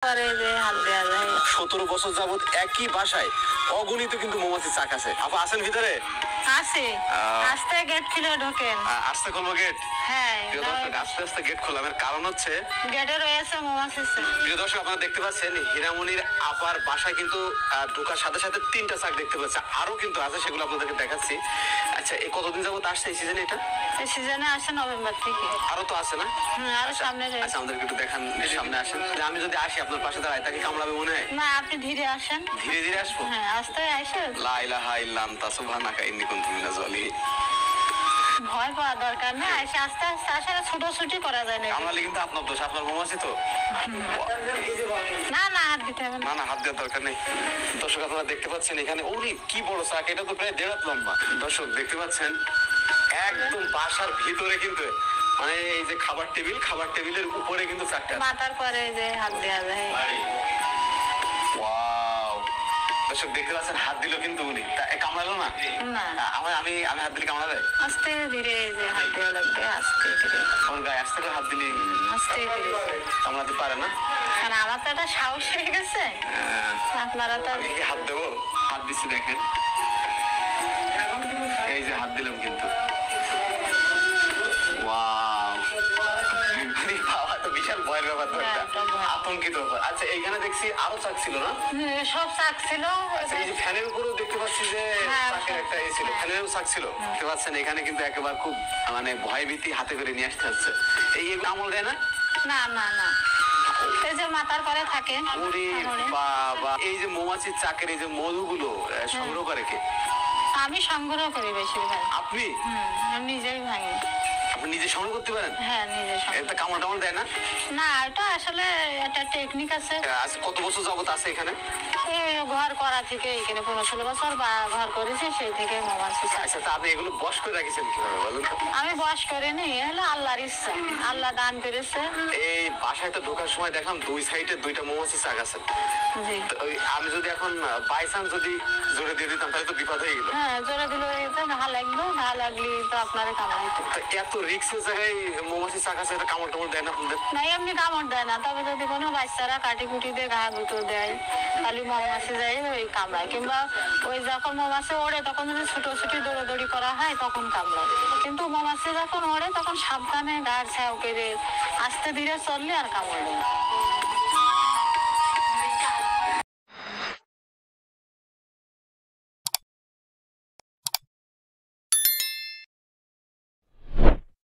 17 বছর যাবত একই বাসায় অগণিত কিন্তু মৌমাছির চাক আছে। আপা আছেন ভিতরে? আছে। আস্তে গেট খুলে ঢোকেন। আস্তে খুলবো গেট? হ্যাঁ। প্রিয় দর্শক, আস্তে আস্তে গেট খোলাম। এর কারণ হচ্ছে গেটে রয়েছে মৌমাছি। প্রিয় দর্শক, আপনারা দেখতে পাচ্ছেন হীরামণির আপার বাসায় কিন্তু ঢোকার সাথে সাথে 3টা চাক দেখতে পাচ্ছি। আরো কিন্তু আছে, সেগুলো আপনাদেরকে দেখাচ্ছি। আচ্ছা, এই কতদিন যাবত আসছে এই সিজনে? এটা এই সিজনে আসে নভেম্বর থেকে। আরো তো আছে না? আরো সামনে রয়েছে। আচ্ছা, আমাদেরকে একটু দেখান, সামনে আসেন। আমি যদি আসি আপনার পাশে দাঁড়াই, তাকে কামড়াবে মনে হয়? না, আপনি ধীরে আসেন। ধীরে ধীরে আসবো? হ্যাঁ, আস্তে আসেন। লা ইলাহা ইল্লা আনতা সুবহানাকা ইন্নী কুনতু মিনাজ জালিমিন। ভয় পাওয়ার দরকার নেই, এসে আস্তে আস্তে আসলে ছোটাছুটি করা যায় না। কামড়ালে কিন্তু আপনার দোষ, আপনার মৌমাছি তো। না না, হাত দিতে হবে না না, হাত দেওয়ার দরকার নেই। দর্শক, আপনারা দেখতে পাচ্ছেন এখানে ওরে কি বড় চাক, এটা তো প্রায় 1.5 হাত লম্বা। দর্শক দেখতে পাচ্ছেন একদম বাসার ভিতরে কিন্তু, মানে এই যে খাবার টেবিলের উপরে কিন্তু চাকটা। মাথার পরে যে হাত দেওয়া যায়। ওয়াও! দর্শক দেখতে পাচ্ছেন হাত দিল কিন্তু উনি, কামড়ালো না? না, আমি হাত দিলে কামড়াবে? আস্তে ধীরে যে হাত দেওয়া লাগবে, আস্তে ধীরে। আমার গায়ে আস্তে করে হাত দিলে আস্তে ধীরে কামড়াতে পারে না? কারণ আমার তো একটা সাহস হয়ে গেছে। আপনারা তো আমি কি হাত দেবো? হাত দিচ্ছি, দেখেন। এই যে হাত দিলাম কিন্তু। ওয়াও! আরে বাবা, তো বিশাল ভয়ের ব্যাপার তো একটা। আতঙ্কিত ব্যাপার। আচ্ছা, এইখানে দেখছি আরো চাক ছিল না? সব চাক ছিল। আচ্ছা, এই যে ফ্যানের উপরেও দেখতে পাচ্ছি যে চাকের একটা ছিল, ফ্যানেরও চাক ছিল। দেখতে পাচ্ছেন এখানে কিন্তু একেবারে খুব মানে ভয়ভীতি হাতে করে নিয়ে আসতে হচ্ছে। এই আমল দেয় না? না না না, এই যে মাথার পরে থাকে। ওরে বাবা! এই যে মৌমাছির চাকের এই যে মধুগুলো সংগ্রহ করে কে? আমি সংগ্রহ করি বেশিরভাগ। আপনি? আমি নিজেই ভাঙি। আপনি নিজে সংগ্রহ করতে পারেন? হ্যাঁ, নিজে সংগ্রহ। এটা কামড় টামড় দেয় না? না, এটা আসলে একটা টেকনিক আছে। আজ কত বছর যাবত আছে এখানে? এই ঘর করা থেকে এখানে 15-16 বছর বা ঘর করেছি, সেই থেকে মৌমাছি চাষ। আচ্ছা, তা আপনি এগুলো বস করে রাখিছেন কিভাবে বলুন তো? আমি বয়স করিনি, হলো আল্লাহর ইচ্ছা, আল্লাহ দান করেছে। এই বাসায় তো ঢোকার সময় দেখলাম 2 সাইডে 2টা মৌমাছি চাক আছে। জি। তো আমি যদি এখন বাই চান্স যদি জোরে দিয়ে দিতাম, তাহলে তো বিপদ হয়ে গেল। হ্যাঁ, জোরে দিলে ঘা লাগলো, ঘা লাগলি তো আপনারে কামড়াইতো। এত রিস্কের জায়গায় মৌমাছি চাক আছে, এটা কামড় টামড় দেয় না আপনাদের? না, এমনি কামড় দেয় না, তবে যদি কোনো বাচ্চারা কাটি কুটি দিয়ে ঘা গুঁতো দেয়, তাহলে মৌমাছি যায় ওই কামড়ায়। কিংবা ওই যখন মৌমাছি ওড়ে তখন যদি ছুটোছুটি দৌড়াদৌড়ি করা হয় তখন কামড়ায়। কিন্তু মৌমাছি যখন ওড়ে তখন সাবধানে গাছ ছাও করে আস্তে ধীরে চললে আর কামড় দেয় না।